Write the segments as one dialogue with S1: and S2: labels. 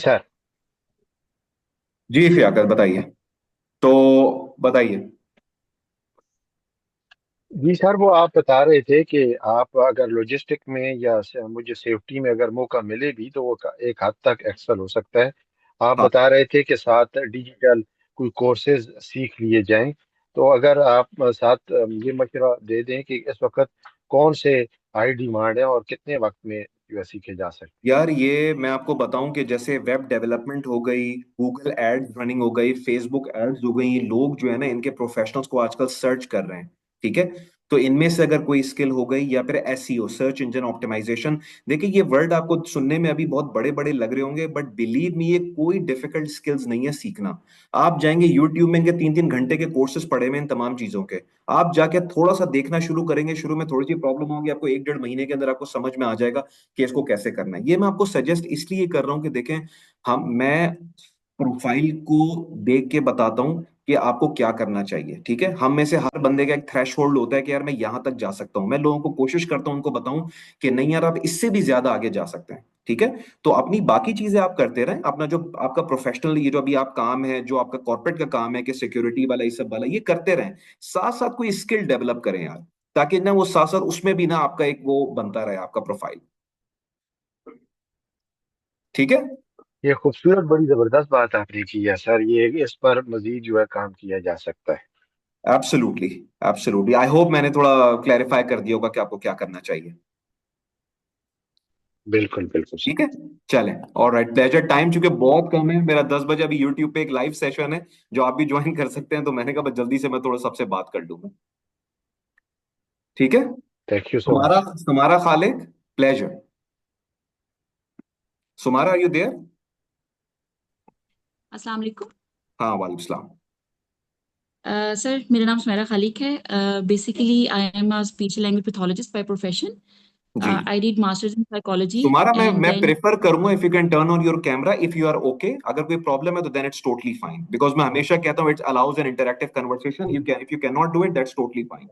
S1: Sir.
S2: जी फियाकत बताइए। तो बताइए।
S1: जी सर, वो आप बता रहे थे कि आप अगर लॉजिस्टिक में या मुझे सेफ्टी में अगर मौका मिले भी तो वो एक हद तक एक्सेल हो सकता है। आप
S2: हाँ
S1: बता रहे थे कि साथ डिजिटल कोई कोर्सेज सीख लिए जाएं। तो अगर आप साथ ये मशवरा दे दें कि इस वक्त कौन से हाई डिमांड है और कितने वक्त में जो सीखे जा सकते
S2: यार, ये मैं आपको बताऊं कि जैसे वेब डेवलपमेंट हो गई, गूगल एड्स रनिंग हो गई, फेसबुक एड्स हो गई, ये लोग जो है ना इनके प्रोफेशनल्स को आजकल सर्च कर रहे हैं। ठीक है। तो इनमें से अगर कोई स्किल हो गई या फिर एसईओ, सर्च इंजन ऑप्टिमाइजेशन। देखिए, ये वर्ड आपको सुनने में अभी बहुत बड़े बड़े लग रहे होंगे, बट बिलीव मी, ये कोई डिफिकल्ट स्किल्स नहीं है सीखना। आप जाएंगे यूट्यूब में, इनके 3-3 घंटे के कोर्सेज पड़े हुए हैं इन तमाम चीजों के। आप जाके थोड़ा सा देखना शुरू करेंगे, शुरू में थोड़ी सी प्रॉब्लम होगी आपको, 1-1.5 महीने के अंदर आपको समझ में आ जाएगा कि इसको कैसे करना है। ये मैं आपको सजेस्ट इसलिए कर रहा हूं कि देखें, हम मैं प्रोफाइल को देख के बताता हूं कि आपको क्या करना चाहिए। ठीक है। हम में से हर बंदे का एक थ्रेश होल्ड होता है कि यार मैं यहां तक जा सकता हूं। मैं लोगों को कोशिश करता हूं, उनको बताऊं कि नहीं यार, आप इससे भी ज्यादा आगे जा सकते हैं। ठीक है। तो अपनी बाकी चीजें आप करते रहें, अपना जो आपका प्रोफेशनल, ये जो अभी आप काम है, जो आपका कॉर्पोरेट का काम है कि सिक्योरिटी वाला, ये सब वाला, ये करते रहें। साथ साथ कोई स्किल डेवलप करें यार, ताकि ना वो साथ साथ उसमें भी ना आपका एक वो बनता रहे, आपका प्रोफाइल। ठीक है।
S1: हैं। ये खूबसूरत, बड़ी जबरदस्त बात आपने की है सर। ये इस पर मजीद जो है काम किया जा सकता है।
S2: एब्सोल्युटली। एब्सोल्युटली, आई होप मैंने थोड़ा क्लैरिफाई कर दिया होगा कि आपको क्या करना चाहिए।
S1: बिल्कुल बिल्कुल सर।
S2: ठीक है। चलें। Alright, pleasure. टाइम चूंकि बहुत कम है, मेरा 10 बजे अभी यूट्यूब पे एक लाइव सेशन है जो आप भी ज्वाइन कर सकते हैं, तो मैंने कहा बस जल्दी से मैं थोड़ा सबसे बात कर लूंगा। ठीक है।
S1: थैंक यू सो
S2: तुम्हारा
S1: मच।
S2: तुम्हारा Khalid. Pleasure. Sumara, are you there?
S3: अस्सलाम वालेकुम।
S2: हाँ, वालेकुम सलाम।
S3: सर, मेरा नाम सुमेरा खालिक है। Basically I am a speech language pathologist by profession.
S2: जी।
S3: I did masters in psychology
S2: Sumara, मैं
S3: एंड
S2: मैं
S3: देन
S2: प्रेफर करूंगा if you can turn on your camera, if you are okay. अगर कोई प्रॉब्लम है तो then it's totally fine, because मैं हमेशा कहता हूँ it's always an interactive conversation. You can, if you can not do it, that's totally fine.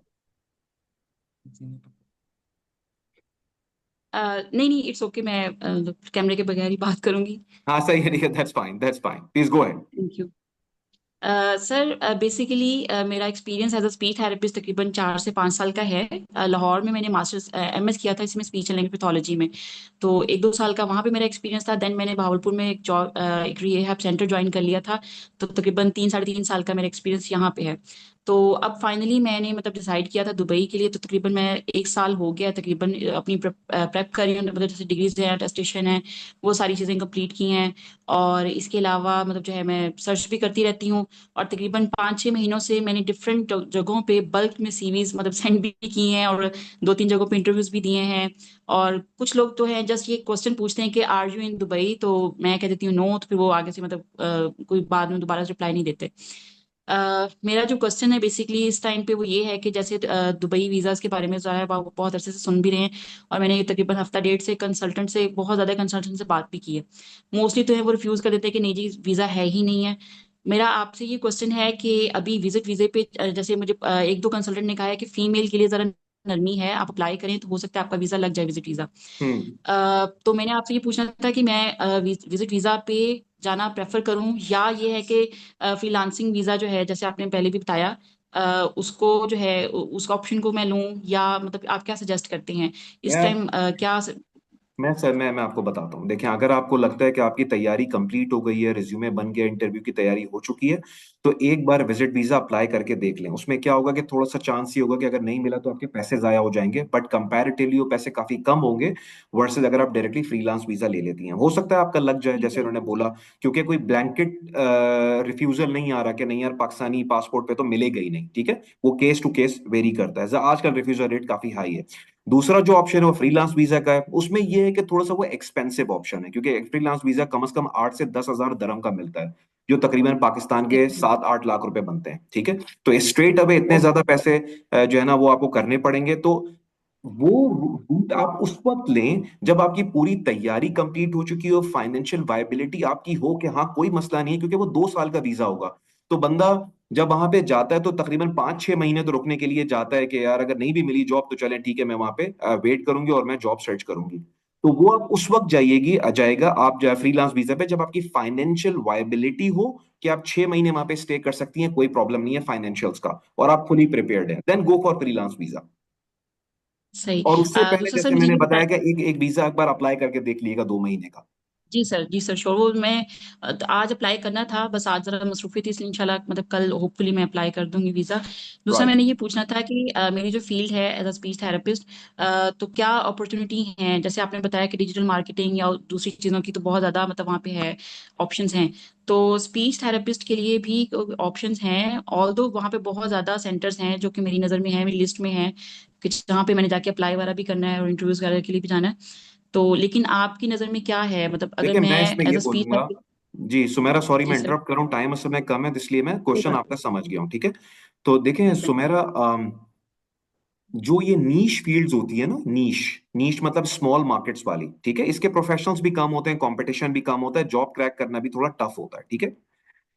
S3: नहीं नहीं, इट्स ओके। मैं कैमरे के बगैर ही बात करूंगी।
S2: हाँ सही है, ठीक है, that's fine, that's fine, please go ahead.
S3: Thank you. Sir, basically मेरा experience as a speech therapist तकरीबन 4 से 5 साल का है। लाहौर में मैंने मास्टर्स एमएस किया था इसमें, स्पीच एंड लैंग्वेज पैथोलॉजी में। तो 1-2 साल का वहाँ पे मेरा एक्सपीरियंस था। देन मैंने भावलपुर में एक जॉब, एक रिहैब सेंटर ज्वाइन कर लिया था। तो तकरीबन 3-3.5 साल का मेरा एक्सपीरियंस यहाँ पे है। तो अब फाइनली मैंने मतलब डिसाइड किया था दुबई के लिए। तो तकरीबन मैं 1 साल हो गया तकरीबन अपनी प्रेप कर रही हूँ। मतलब जैसे डिग्रीज हैं, अटेस्टेशन है, वो सारी चीज़ें कंप्लीट की हैं। और इसके अलावा मतलब जो है मैं सर्च भी करती रहती हूँ। और तकरीबन 5-6 महीनों से मैंने डिफरेंट जगहों पे बल्क में सीवीज मतलब सेंड भी की हैं, और 2-3 जगहों पे इंटरव्यूज भी दिए हैं। और कुछ लोग तो हैं जस्ट ये क्वेश्चन पूछते हैं कि आर यू इन दुबई, तो मैं कह देती हूँ नो, तो फिर वो आगे से मतलब कोई बाद में दोबारा रिप्लाई नहीं देते। मेरा जो क्वेश्चन है बेसिकली इस टाइम पे वो ये है कि जैसे दुबई वीज़ाज के बारे में जो है बहुत अरसे से सुन भी रहे हैं। और मैंने ये तकरीबन हफ्ता डेढ़ से कंसल्टेंट से, बहुत ज़्यादा कंसल्टेंट से बात भी की है। मोस्टली तो है वो रिफ्यूज़ कर देते हैं कि नहीं जी, वीज़ा है ही नहीं है। मेरा आपसे ये क्वेश्चन है कि अभी विजिट वीज़े पे जैसे मुझे 1-2 कंसल्टेंट ने कहा है कि फीमेल के लिए ज़रा नरमी है, आप अप्लाई करें तो हो सकता है आपका वीज़ा लग जाए, विजिट वीज़ा।
S2: हम्म।
S3: तो मैंने आपसे ये पूछना था कि मैं विजिट वीज़ा पे जाना प्रेफर करूं, या ये है कि फ्रीलांसिंग वीज़ा जो है जैसे आपने पहले भी बताया, उसको जो है उस ऑप्शन को मैं लूं, या मतलब आप क्या सजेस्ट करते हैं इस
S2: मैं
S3: टाइम क्या।
S2: मैं आपको बताता हूँ। देखिए, अगर आपको लगता है कि आपकी तैयारी कंप्लीट हो गई है, रिज्यूमे बन गया, इंटरव्यू की तैयारी हो चुकी है, तो एक बार विजिट वीजा अप्लाई करके देख लें। उसमें क्या होगा कि थोड़ा सा चांस ये होगा कि अगर नहीं मिला तो आपके पैसे जाया हो जाएंगे, बट कंपैरेटिवली वो पैसे काफी कम होंगे वर्सेज अगर आप डायरेक्टली फ्रीलांस वीजा ले लेती हैं। हो सकता है आपका लग जाए,
S3: ठीक
S2: जैसे
S3: है।
S2: उन्होंने बोला, क्योंकि कोई ब्लैंकेट रिफ्यूजल नहीं आ रहा कि नहीं यार, पाकिस्तानी पासपोर्ट पे तो मिलेगा ही नहीं। ठीक है। वो केस टू केस वेरी करता है, आजकल रिफ्यूजल रेट काफी हाई है। दूसरा जो ऑप्शन है वो फ्रीलांस वीजा का है। उसमें ये है कि थोड़ा सा वो एक्सपेंसिव ऑप्शन है, क्योंकि फ्रीलांस वीजा कम से कम 8 से 10 हजार दरम का मिलता है, जो तकरीबन पाकिस्तान के
S3: ठीक है।
S2: 7-8 लाख रुपए बनते हैं। ठीक है। तो स्ट्रेट अवे इतने
S3: ओके।
S2: ज्यादा पैसे जो है ना वो आपको करने पड़ेंगे। तो वो रूट आप उस वक्त लें जब आपकी पूरी तैयारी कंप्लीट हो चुकी हो, फाइनेंशियल वायबिलिटी आपकी हो कि हाँ कोई मसला नहीं है, क्योंकि वो 2 साल का वीजा होगा। तो बंदा जब वहां पे जाता है तो तकरीबन 5-6 महीने तो रुकने के लिए जाता है कि यार अगर नहीं भी मिली जॉब तो चले ठीक है, मैं वहां पे वेट करूंगी और मैं जॉब सर्च करूंगी। तो वो आप उस वक्त जाइएगी आ जाएगा आप जो है फ्रीलांस वीजा पे, जब आपकी फाइनेंशियल वायबिलिटी हो कि आप 6 महीने वहां पे स्टे कर सकती हैं, कोई प्रॉब्लम नहीं है फाइनेंशियल्स का, और आप फुली प्रिपेयर्ड हैं, then go for freelance visa.
S3: सही।
S2: और उससे पहले
S3: दूसरा सर
S2: जैसे
S3: मुझे
S2: मैंने
S3: ये
S2: बताया कि
S3: बताया।
S2: एक एक वीजा एक बार अप्लाई करके देख लीजिएगा 2 महीने का।
S3: जी सर श्योर। वो मैं तो आज अप्लाई करना था, बस आज जरा मसरूफी थी, इसलिए इंशाल्लाह मतलब कल होपफुली मैं अप्लाई कर दूंगी वीज़ा। दूसरा
S2: राइट।
S3: मैंने ये पूछना था कि मेरी जो फील्ड है एज अ स्पीच थेरेपिस्ट, तो क्या अपॉर्चुनिटी हैं? जैसे आपने बताया कि डिजिटल मार्केटिंग या दूसरी चीज़ों की तो बहुत ज़्यादा मतलब वहाँ पे है, ऑप्शंस हैं। तो स्पीच थेरेपिस्ट के लिए भी ऑप्शंस हैं, ऑल दो वहाँ पे बहुत ज़्यादा सेंटर्स हैं जो कि मेरी नज़र में है, मेरी लिस्ट में है, कि जहाँ पे मैंने जाके अप्लाई वगैरह भी करना है और इंटरव्यूज वगैरह के लिए भी जाना है। तो लेकिन आपकी नज़र में क्या है, मतलब अगर
S2: देखिए मैं
S3: मैं
S2: इसमें ये
S3: एज अ स्पीच
S2: बोलूंगा,
S3: थेरेपिस्ट।
S2: जी सुमेरा सॉरी
S3: जी
S2: मैं
S3: सर।
S2: इंटरप्ट कर रहा हूँ, टाइम इस समय कम है, इसलिए मैं
S3: कोई
S2: क्वेश्चन
S3: बात
S2: आपका समझ गया हूँ, ठीक है। तो देखें
S3: नहीं।
S2: सुमेरा, जो ये नीश फील्ड्स होती है ना, नीश, नीश मतलब स्मॉल मार्केट्स वाली, ठीक है, इसके प्रोफेशनल्स भी कम होते हैं, कंपटीशन भी कम होता है, जॉब क्रैक करना भी थोड़ा टफ होता है, ठीक है।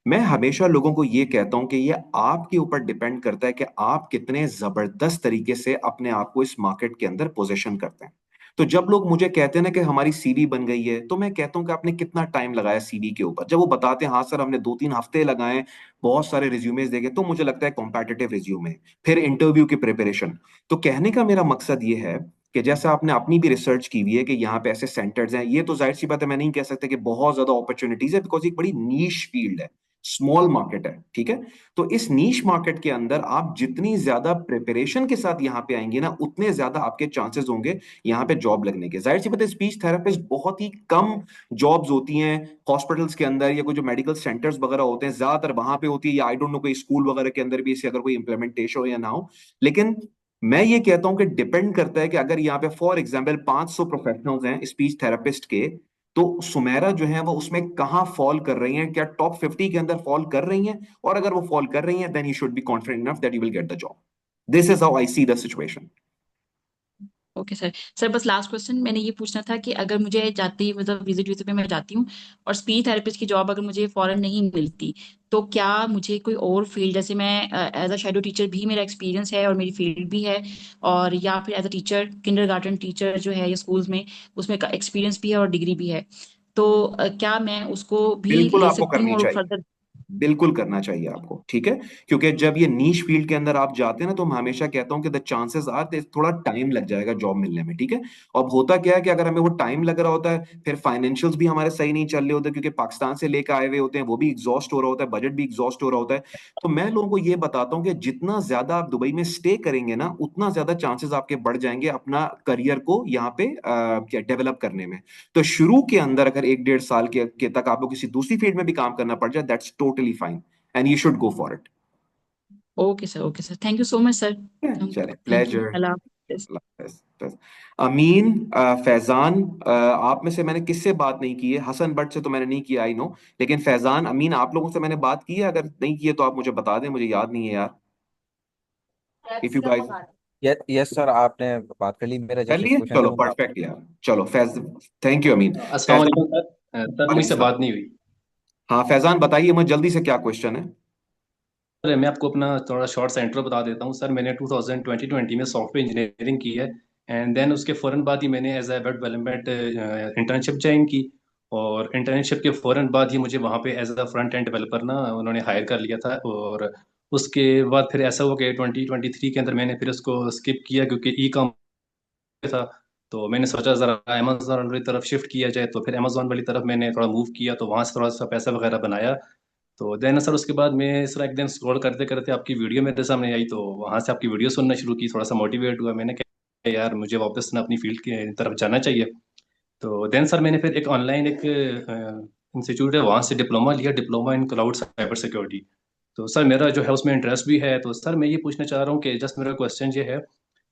S2: मैं हमेशा लोगों को ये कहता हूं कि ये आपके ऊपर डिपेंड करता है कि आप कितने जबरदस्त तरीके से अपने आप को इस मार्केट के अंदर पोजीशन करते हैं। तो जब लोग मुझे कहते हैं ना कि हमारी सीवी बन गई है, तो मैं कहता हूं कि आपने कितना टाइम लगाया सीवी के ऊपर। जब वो बताते हैं हाँ सर हमने 2-3 हफ्ते लगाए, बहुत सारे रिज्यूमेस देखे, तो मुझे लगता है कॉम्पिटिटिव रिज्यूमे, फिर इंटरव्यू की प्रिपरेशन। तो कहने का मेरा मकसद ये है कि जैसे आपने अपनी भी रिसर्च की हुई है कि यहाँ पे ऐसे सेंटर्स हैं, ये तो जाहिर सी बात है, मैं नहीं कह सकता कि बहुत ज्यादा अपॉर्चुनिटीज है, बिकॉज एक बड़ी नीश फील्ड है, स्मॉल मार्केट है, ठीक है। तो इस नीश मार्केट के अंदर आप जितनी ज्यादा प्रिपरेशन के साथ यहाँ पे आएंगे ना, उतने ज्यादा आपके चांसेस होंगे यहाँ पे जॉब लगने के। जाहिर सी बात है स्पीच थेरेपिस्ट बहुत ही कम जॉब्स होती हैं हॉस्पिटल्स के अंदर, या कोई जो मेडिकल सेंटर्स वगैरह होते हैं ज्यादातर वहां पे होती है, या आई डोंट नो कोई स्कूल वगैरह के अंदर भी इसे अगर कोई इंप्लीमेंटेशन हो या ना हो। लेकिन मैं ये कहता हूं कि डिपेंड करता है कि अगर यहाँ पे फॉर एग्जाम्पल 500 प्रोफेशनल्स हैं स्पीच थेरेपिस्ट के, तो सुमेरा जो है वो उसमें कहाँ फॉल कर रही हैं, क्या टॉप 50 के अंदर फॉल कर रही हैं? और अगर वो फॉल कर रही हैं, then you should be confident enough that you will get the job. This is how I see the situation.
S3: Okay sir. Sir बस लास्ट क्वेश्चन मैंने ये पूछना था कि अगर मुझे जाती मतलब विजिट वीजा पे मैं जाती हूँ और स्पीच थेरेपिस्ट की जॉब अगर मुझे फॉरेन नहीं मिलती, तो क्या मुझे कोई और फील्ड, जैसे मैं एज अ शैडो टीचर भी मेरा एक्सपीरियंस है और मेरी फील्ड भी है, और या फिर as a teacher kindergarten teacher जो है या स्कूल्स में, उसमें का एक्सपीरियंस भी है और डिग्री भी है, तो क्या मैं उसको भी
S2: बिल्कुल
S3: ले
S2: आपको
S3: सकती
S2: करनी
S3: हूँ और
S2: चाहिए,
S3: फर्दर?
S2: बिल्कुल करना चाहिए आपको, ठीक है। क्योंकि जब ये नीश फील्ड के अंदर आप जाते हैं ना, तो मैं हमेशा कहता हूं कि द चांसेस आर थोड़ा टाइम लग जाएगा जॉब मिलने में, ठीक है। अब होता क्या है कि अगर हमें वो टाइम लग रहा होता है, फिर फाइनेंशियल्स भी हमारे सही नहीं चल रहे होते, क्योंकि पाकिस्तान से लेकर आए हुए होते हैं, वो भी एग्जॉस्ट हो रहा होता है, बजट भी एग्जॉस्ट हो रहा होता है। तो मैं लोगों को ये बताता हूँ कि जितना ज्यादा आप दुबई में स्टे करेंगे ना, उतना ज्यादा चांसेस आपके बढ़ जाएंगे अपना करियर को यहाँ पे क्या डेवलप करने में। तो शुरू के अंदर अगर 1-1.5 साल के तक आपको किसी दूसरी फील्ड में भी काम करना पड़ जाए, that's totally fine, and you should go for it.
S3: Okay sir. Okay sir, thank you so much sir.
S2: चले,
S3: थैंक यू,
S2: प्लेजर।
S3: अल्लाह हाफिज़।
S2: अमीन, फैजान, आप में से मैंने किससे बात नहीं की है? हसन बट से तो मैंने नहीं किया, आई नो, लेकिन फैजान, अमीन, आप लोगों से मैंने बात की है? अगर नहीं की है तो आप मुझे बता दें, मुझे याद नहीं है यार। If you guys
S4: yes sir, आपने बात कर ली, मेरा
S2: कर
S4: जैसे
S2: लिए,
S4: क्वेश्चन थे
S2: चलो
S4: वो मैं
S2: परफेक्ट यार। चलो फैज, थैंक यू अमीन।
S5: अस्सलाम
S2: फैजान,
S5: वालेकुम सर। सर
S2: वालेकुम
S5: मुझसे
S2: सलाम।
S5: बात नहीं हुई।
S2: हाँ फैजान बताइए मुझे जल्दी से, क्या क्वेश्चन है?
S5: सर मैं आपको अपना थोड़ा शॉर्ट सा इंट्रो बता देता हूँ। सर मैंने 2020 में सॉफ्टवेयर इंजीनियरिंग की है, एंड देन उसके फ़ौरन बाद ही मैंने as a web development internship join की। और इंटर्नशिप के फ़ौरन बाद ही मुझे वहाँ पे as a front end developer ना उन्होंने हायर कर लिया था। और उसके बाद फिर ऐसा हुआ कि 2023 के अंदर मैंने फिर उसको स्किप किया, क्योंकि ई कॉम था। तो मैंने सोचा ज़रा अमेजोन वाली तरफ शिफ्ट किया जाए, तो फिर अमेजोन वाली तरफ मैंने थोड़ा मूव किया, तो वहाँ से थोड़ा सा पैसा वगैरह बनाया। तो देन सर उसके बाद मैं सर एक दिन स्क्रॉल करते करते आपकी वीडियो मेरे सामने आई, तो वहाँ से आपकी वीडियो सुनना शुरू की, थोड़ा सा मोटिवेट हुआ। मैंने कहा यार मुझे वापस ना अपनी फील्ड की तरफ जाना चाहिए। तो देन सर मैंने फिर एक ऑनलाइन एक इंस्टीट्यूट है, वहाँ से डिप्लोमा लिया, diploma in cloud cyber security. तो सर मेरा जो है उसमें इंटरेस्ट भी है। तो सर मैं ये पूछना चाह रहा हूँ कि जस्ट मेरा क्वेश्चन ये है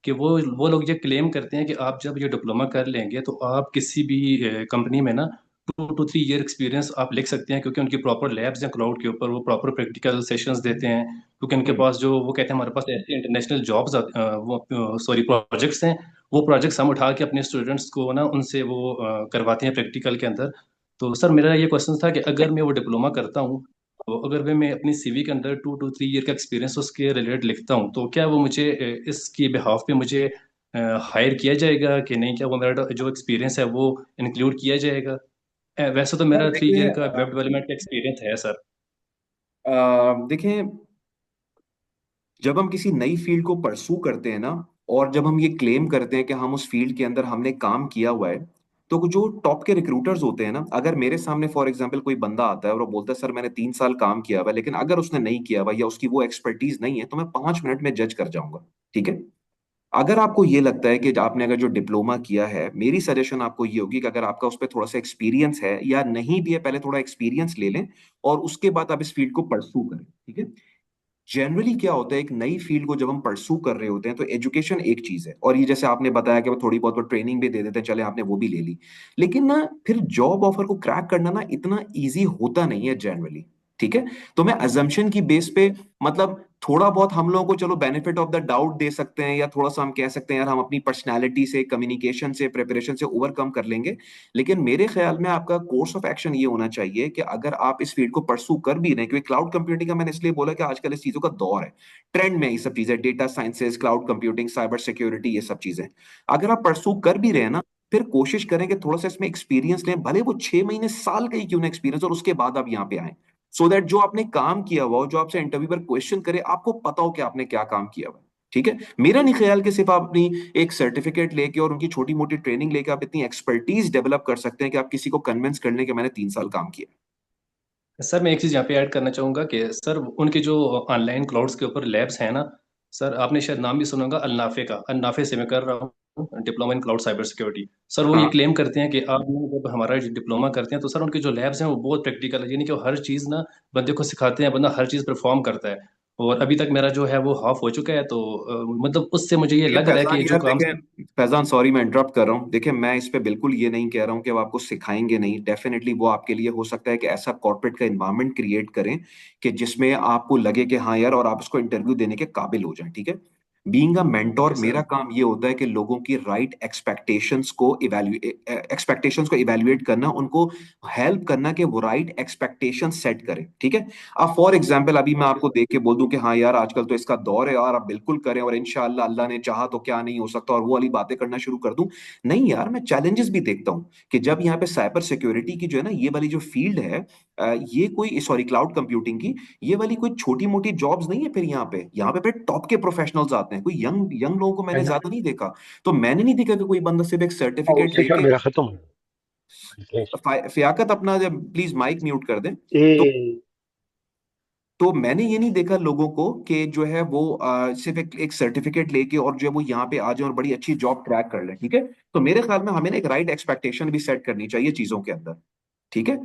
S5: कि वो लोग ये क्लेम करते हैं कि आप जब ये डिप्लोमा कर लेंगे तो आप किसी भी कंपनी में ना 2 to 3 ईयर एक्सपीरियंस आप लिख सकते हैं, क्योंकि उनकी प्रॉपर लैब्स हैं क्लाउड के ऊपर, वो प्रॉपर प्रैक्टिकल सेशंस देते हैं। क्योंकि उनके पास जो वो कहते हैं हमारे पास ऐसे इंटरनेशनल जॉब्स वो सॉरी प्रोजेक्ट्स हैं, वो प्रोजेक्ट्स हम उठा के अपने स्टूडेंट्स को ना उनसे वो करवाते हैं प्रैक्टिकल के अंदर। तो सर मेरा ये क्वेश्चन था कि अगर मैं वो डिप्लोमा करता हूँ, तो अगर मैं अपनी सीवी के अंदर 2 to 3 ईयर का एक्सपीरियंस उसके रिलेटेड लिखता हूँ, तो क्या वो मुझे इसकी बिहाफ पे मुझे हायर किया जाएगा कि नहीं, क्या वो मेरा जो एक्सपीरियंस है वो इंक्लूड किया जाएगा? वैसे तो
S2: सर
S5: मेरा 3 ईयर
S2: देखिए
S5: का वेब डेवलपमेंट का एक्सपीरियंस है सर।
S2: देखिए, जब हम किसी नई फील्ड को परसू करते हैं ना, और जब हम ये क्लेम करते हैं कि हम उस फील्ड के अंदर हमने काम किया हुआ है, तो जो टॉप के रिक्रूटर्स होते हैं ना, अगर मेरे सामने फॉर एग्जांपल कोई बंदा आता है और वो बोलता है सर मैंने 3 साल काम किया हुआ है, लेकिन अगर उसने नहीं किया हुआ या उसकी वो एक्सपर्टीज नहीं है, तो मैं 5 मिनट में जज कर जाऊंगा। ठीक है। अगर आपको ये लगता है कि आपने अगर जो डिप्लोमा किया है, मेरी सजेशन आपको ये होगी कि अगर आपका उस पर थोड़ा सा एक्सपीरियंस है या नहीं भी है, पहले थोड़ा एक्सपीरियंस ले लें और उसके बाद आप इस फील्ड को परसू करें। ठीक है। जनरली क्या होता है, एक नई फील्ड को जब हम परसू कर रहे होते हैं तो एजुकेशन एक चीज है, और ये जैसे आपने बताया कि वो थोड़ी बहुत वो ट्रेनिंग भी दे देते हैं, चले आपने वो भी ले ली, लेकिन ना फिर जॉब ऑफर को क्रैक करना ना इतना इजी होता नहीं है जनरली। ठीक है। तो मैं अजम्पशन की बेस पे, मतलब थोड़ा बहुत हम लोगों को चलो बेनिफिट ऑफ द डाउट दे सकते हैं, या थोड़ा सा हम कह सकते हैं यार हम अपनी पर्सनैलिटी से, कम्युनिकेशन से, प्रिपरेशन से ओवरकम कर लेंगे। लेकिन मेरे ख्याल में आपका कोर्स ऑफ एक्शन ये होना चाहिए कि अगर आप इस फील्ड को परसू कर भी रहे हैं, क्योंकि क्लाउड कंप्यूटिंग का मैंने इसलिए बोला कि आजकल इस चीजों का दौर है, ट्रेंड में ये सब चीजें, data sciences, cloud computing, cyber security, ये सब चीजें अगर आप परसू कर भी रहे हैं ना, फिर कोशिश करें कि थोड़ा सा इसमें एक्सपीरियंस लें, भले वो 6 महीने, साल का ही क्यों ना एक्सपीरियंस, और उसके बाद आप यहाँ पे आए, सो दैट जो आपने काम किया हुआ हो, जो आपसे इंटरव्यू पर क्वेश्चन करे, आपको पता हो कि आपने क्या काम किया हुआ है। ठीक है। मेरा नहीं ख्याल कि सिर्फ आप अपनी एक सर्टिफिकेट लेके और उनकी छोटी मोटी ट्रेनिंग लेके आप इतनी एक्सपर्टीज डेवलप कर सकते हैं कि आप किसी को कन्विंस कर लें कि मैंने 3 साल काम किया।
S5: सर मैं एक चीज़ यहाँ पे ऐड करना चाहूँगा कि सर उनके जो ऑनलाइन क्लाउड्स के ऊपर लैब्स हैं ना, सर आपने शायद नाम भी सुना होगा अल्नाफे का। अल्नाफे से मैं कर रहा हूँ diploma in cloud cyber security. Sir वो ये
S2: हाँ।
S5: क्लेम करते हैं कि आप ना जब हमारा डिप्लोमा करते हैं तो सर उनके जो लैब्स हैं वो बहुत प्रैक्टिकल है, यानी कि वो हर चीज़ ना बंदे को सिखाते हैं, बंदा हर चीज़ परफॉर्म करता है। और अभी तक मेरा जो है वो हाफ हो चुका है, तो मतलब उससे मुझे ये
S2: देखिए
S5: लग रहा है
S2: फैजान,
S5: कि जो
S2: यार
S5: काम।
S2: देखें फैजान, सॉरी मैं इंटरप्ट कर रहा हूँ। देखिए मैं इस पे बिल्कुल ये नहीं कह रहा हूँ कि वो आपको सिखाएंगे नहीं, डेफिनेटली वो आपके लिए हो सकता है कि ऐसा कॉर्पोरेट का एनवायरनमेंट क्रिएट करें कि जिसमें आपको लगे कि हाँ यार, और आप उसको इंटरव्यू देने के काबिल हो जाए। ठीक है। बीइंग अ मेंटोर,
S5: ओके
S2: मेरा
S5: सर।
S2: काम ये होता है कि लोगों की राइट एक्सपेक्टेशंस को इवेल्युएट करना, उनको हेल्प करना कि वो राइट एक्सपेक्टेशन सेट करें। ठीक है। अब फॉर एग्जाम्पल अभी मैं
S5: ओके
S2: आपको
S5: सर।
S2: देख के बोल दूं कि हाँ यार आजकल तो इसका दौर है यार, आप बिल्कुल करें और इंशाअल्लाह अल्लाह ने चाहा तो क्या नहीं हो सकता, और वो वाली बातें करना शुरू कर दूं। नहीं यार, मैं चैलेंजेस भी देखता हूँ कि जब यहाँ पे साइबर सिक्योरिटी की जो है ना, ये वाली जो फील्ड है, ये कोई, सॉरी, क्लाउड कंप्यूटिंग की, ये वाली कोई छोटी मोटी जॉब्स नहीं है। फिर यहाँ पे फिर टॉप के प्रोफेशनल्स आते हैं, कोई यंग यंग लोगों को मैंने
S1: फैजान,
S2: ज्यादा नहीं देखा। तो मैंने नहीं देखा कि कोई बंदा सिर्फ एक
S1: और
S2: सर्टिफिकेट
S1: सिग्नल
S2: लेके।
S1: मेरा खत्म हो गया।
S2: फियाकत अपना प्लीज माइक म्यूट कर दें। तो
S1: ए
S2: तो मैंने ये नहीं देखा लोगों को कि जो है वो सिर्फ एक सर्टिफिकेट लेके और जो है वो यहाँ पे आ जाए और बड़ी अच्छी जॉब क्रैक कर ले। ठीक है। तो मेरे ख्याल में हमें ना एक राइट एक्सपेक्टेशन भी सेट करनी चाहिए चीजों के अंदर। ठीक है।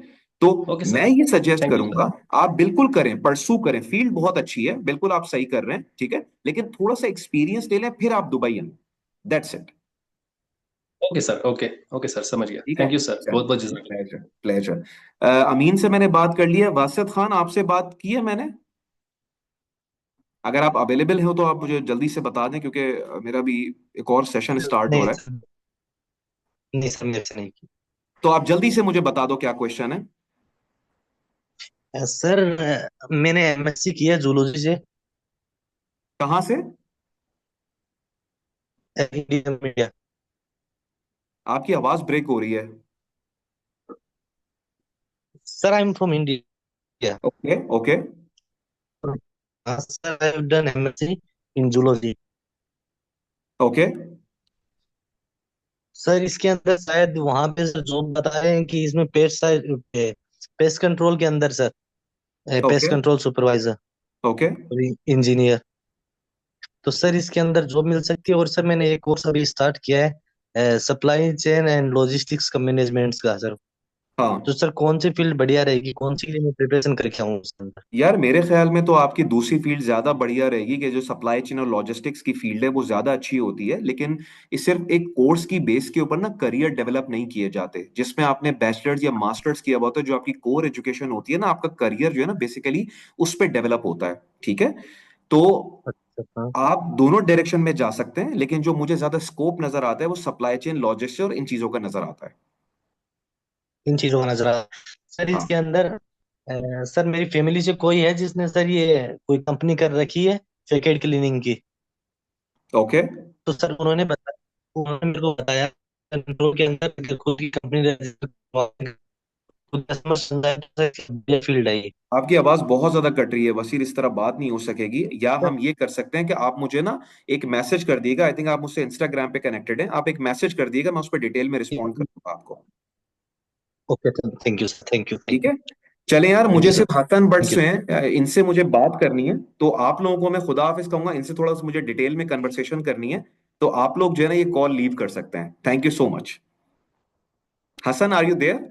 S2: तो
S5: ओके
S2: मैं
S5: सर।
S2: ये सजेस्ट
S5: थैंक यू सर।
S2: करूंगा, आप बिल्कुल करें, परसू करें, फील्ड बहुत अच्छी है, बिल्कुल आप सही कर रहे हैं। ठीक है। लेकिन थोड़ा सा एक्सपीरियंस ले लें, फिर आप दुबई आए। That's it.
S5: Okay sir. Okay. Okay sir, समझ गया।
S2: ठीक है।
S5: थैंक यू सर, बहुत बहुत जज़ाक।
S2: Pleasure pleasure. अमीन से मैंने बात कर ली है, वासिफ खान आपसे बात की है मैंने। अगर आप अवेलेबल हो तो आप मुझे जल्दी से बता दें, क्योंकि मेरा भी एक और सेशन स्टार्ट हो
S6: नहीं
S2: रहा है।
S6: सर, नहीं सर, मेरे से नहीं की।
S2: तो आप जल्दी से मुझे बता दो क्या क्वेश्चन है।
S6: सर, मैंने एमएससी किया जूलॉजी से,
S2: कहाँ से?
S6: Indian media.
S2: आपकी आवाज ब्रेक हो रही है।
S6: Sir, I am from India.
S2: Okay okay.
S6: Sir, I have done MSc in zoology.
S2: Okay
S6: sir, इसके अंदर शायद वहां पे सर जॉब बता रहे हैं कि इसमें पेस्ट कंट्रोल के अंदर sir, paste
S2: okay
S6: control supervisor
S2: okay.
S6: और इंजीनियर। तो सर इसके अंदर जॉब मिल सकती है। और सर मैंने एक कोर्स अभी स्टार्ट किया है, सप्लाई चेन एंड लॉजिस्टिक्स का मैनेजमेंट का सर। तो
S2: हाँ
S6: सर कौन सी फील्ड बढ़िया रहेगी, कौन सी के लिए मैं प्रिपरेशन करके आऊँ उसके अंदर?
S2: यार, मेरे ख्याल में तो आपकी दूसरी फील्ड ज्यादा बढ़िया रहेगी, कि जो सप्लाई चेन और लॉजिस्टिक्स की फील्ड है वो ज्यादा अच्छी होती है, लेकिन इस सिर्फ एक कोर्स की बेस के ऊपर ना करियर डेवलप नहीं किए जाते, जिसमें आपने बैचलर्स या मास्टर्स किया हुआ होता है, जो आपकी कोर एजुकेशन होती है ना, आपका करियर जो है ना बेसिकली उस पर डेवलप होता है। ठीक है। तो
S6: अच्छा हाँ।
S2: आप दोनों डायरेक्शन में जा सकते हैं, लेकिन जो मुझे ज्यादा स्कोप नजर आता है वो सप्लाई चेन, लॉजिस्टिक्स और इन चीजों का नजर आता है।
S6: इन चीजों का नजर सर
S2: हाँ।
S6: इसके अंदर, सर मेरी फैमिली से कोई है जिसने सर ये कोई कंपनी कर रखी है फैकेट क्लीनिंग की।
S2: ओके।
S6: तो सर उन्होंने बताया उन्होंने मेरे को बताया कंट्रोल के अंदर अगर खुद की कंपनी खुद कस्टमर फील्ड है ये।
S2: आपकी आवाज बहुत ज्यादा कट रही है वसीर, इस तरह बात नहीं हो सकेगी। या हम ये कर सकते हैं कि आप मुझे ना एक मैसेज कर दिएगा, आई थिंक आप मुझसे इंस्टाग्राम पे कनेक्टेड हैं, आप एक मैसेज कर दिएगा, मैं उस पर डिटेल में रिस्पॉन्ड कर दूंगा आपको।
S6: Okay sir, thank you sir, thank you,
S2: ठीक है, चले यार,
S6: थैंक
S2: मुझे
S6: यू सर,
S2: सिर्फ हसन बट
S6: थैंक यू।
S2: से हैं, इनसे मुझे बात करनी है, तो आप लोगों को मैं खुदा हाफिज कहूंगा, इनसे थोड़ा सा मुझे डिटेल में कन्वर्सेशन करनी है, तो आप लोग जो है ना ये कॉल लीव कर सकते हैं। Thank you so much. Hasan, are you there?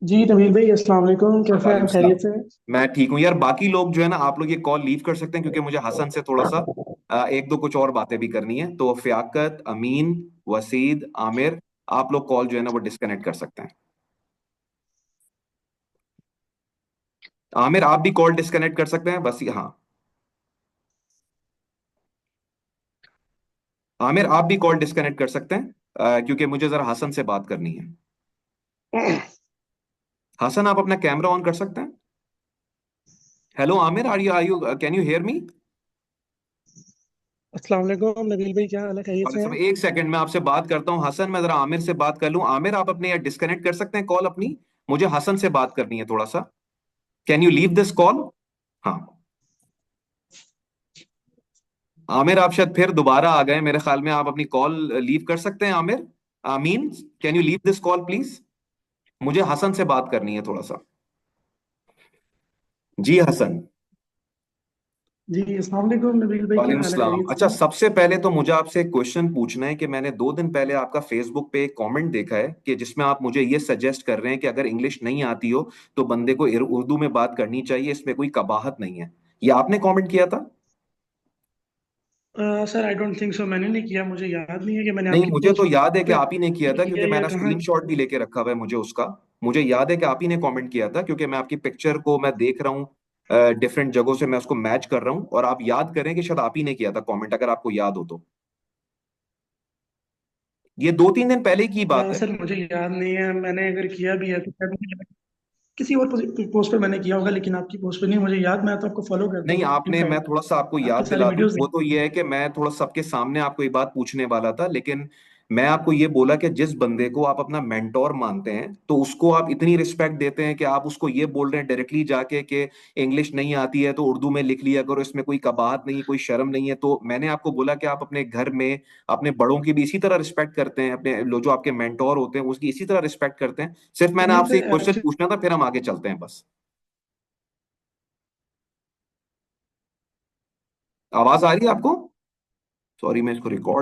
S7: जी नवील भाई, अस्सलाम वालेकुम, कैसे हैं
S2: वालेकुम
S7: आप?
S2: सलाम।
S7: खैरियत से हैं?
S2: मैं ठीक हूँ यार, बाकी लोग जो है ना आप लोग ये कॉल लीव कर सकते हैं, क्योंकि मुझे हसन से थोड़ा सा एक दो कुछ और बातें भी करनी है। तो फ़ियाकत, अमीन, वसीद, आमिर, आप लोग कॉल जो है ना वो डिस्कनेक्ट कर सकते हैं। आमिर, आप भी कॉल डिस्कनेक्ट कर सकते हैं, बस हाँ। आमिर, आप भी कॉल डिस्कनेक्ट कर सकते हैं, क्योंकि मुझे जरा हसन से बात करनी है। हसन, आप अपना कैमरा ऑन कर सकते हैं? Hello Aamir, are you can you hear me?
S7: अस्सलाम वालेकुम नवील भाई, क्या हाल है? खैरियत से हैं?
S2: एक सेकंड, मैं आपसे बात करता हूँ हसन, मैं जरा आमिर से बात कर लूं। आमिर, आप अपने डिस्कनेक्ट कर सकते हैं कॉल अपनी, मुझे हसन से बात करनी है थोड़ा सा। Can you leave this call? हाँ, आमिर आप शायद फिर दोबारा आ गए मेरे ख्याल में, आप अपनी कॉल लीव कर सकते हैं आमिर। आमीन, can you leave this call please? मुझे हसन से बात करनी है थोड़ा सा। जी हसन।
S7: जी अस्सलाम वालेकुम नवील भाई, क्या
S2: वालेकुम
S7: हाल है?
S2: सलाम।
S7: खैरियत से
S2: अच्छा,
S7: हैं?
S2: सबसे पहले तो मुझे आपसे एक क्वेश्चन पूछना है कि मैंने 2 दिन पहले आपका फेसबुक पे एक कमेंट देखा है कि जिसमें आप मुझे ये सजेस्ट कर रहे हैं कि अगर इंग्लिश नहीं आती हो तो बंदे को उर्दू में बात करनी चाहिए, इसमें कोई कबाहत नहीं है। ये आपने कमेंट किया था?
S7: Sir I don't think so, मैंने नहीं किया, मुझे याद नहीं है कि मैंने
S2: नहीं,
S7: आपकी
S2: मुझे तो
S7: पोस्ट
S2: याद है कि
S7: पे
S2: आप ही ने किया था,
S7: किया
S2: क्योंकि
S7: या
S2: मैंने
S7: कहाँ।
S2: स्क्रीनशॉट भी लेके रखा हुआ है मुझे उसका। मुझे याद है कि आप ही ने कमेंट किया था, क्योंकि मैं आपकी पिक्चर को मैं देख रहा हूँ डिफरेंट जगहों से, मैं उसको मैच कर रहा हूँ, और आप याद करें कि शायद आप ही ने किया था कमेंट, अगर आपको याद हो तो। ये 2-3 दिन पहले की बात है।
S7: सर मुझे याद नहीं है, मैंने अगर किया भी है तो शायद मुझे किसी और पोस्ट पे मैंने किया होगा, लेकिन आपकी पोस्ट पे नहीं मुझे याद। मैं तो आपको फॉलो करता
S2: नहीं,
S7: हूँ,
S2: आपने, मैं
S7: इनफैक्ट
S2: थोड़ा सा आपको याद
S7: आपकी सारी
S2: दिला दूं,
S7: वीडियोस।
S2: वो तो ये है कि मैं थोड़ा सबके सामने आपको ये बात पूछने वाला था, लेकिन मैं आपको ये बोला कि जिस बंदे को आप अपना मेंटोर मानते हैं तो उसको आप इतनी रिस्पेक्ट देते हैं कि आप उसको ये बोल रहे हैं डायरेक्टली जाके कि इंग्लिश नहीं आती है तो उर्दू में लिख लिया करो, इसमें कोई कबाहत नहीं, कोई शर्म नहीं है। तो मैंने आपको बोला कि आप अपने घर में अपने बड़ों की भी इसी तरह रिस्पेक्ट करते हैं, अपने जो आपके मेंटोर होते हैं उसकी इसी तरह रिस्पेक्ट करते हैं। सिर्फ मैंने
S7: नहीं
S2: आपसे एक
S7: सर,
S2: क्वेश्चन पूछना था, फिर हम आगे चलते हैं बस। आवाज आ रही है आपको? सॉरी, मैं इसको रिकॉर्ड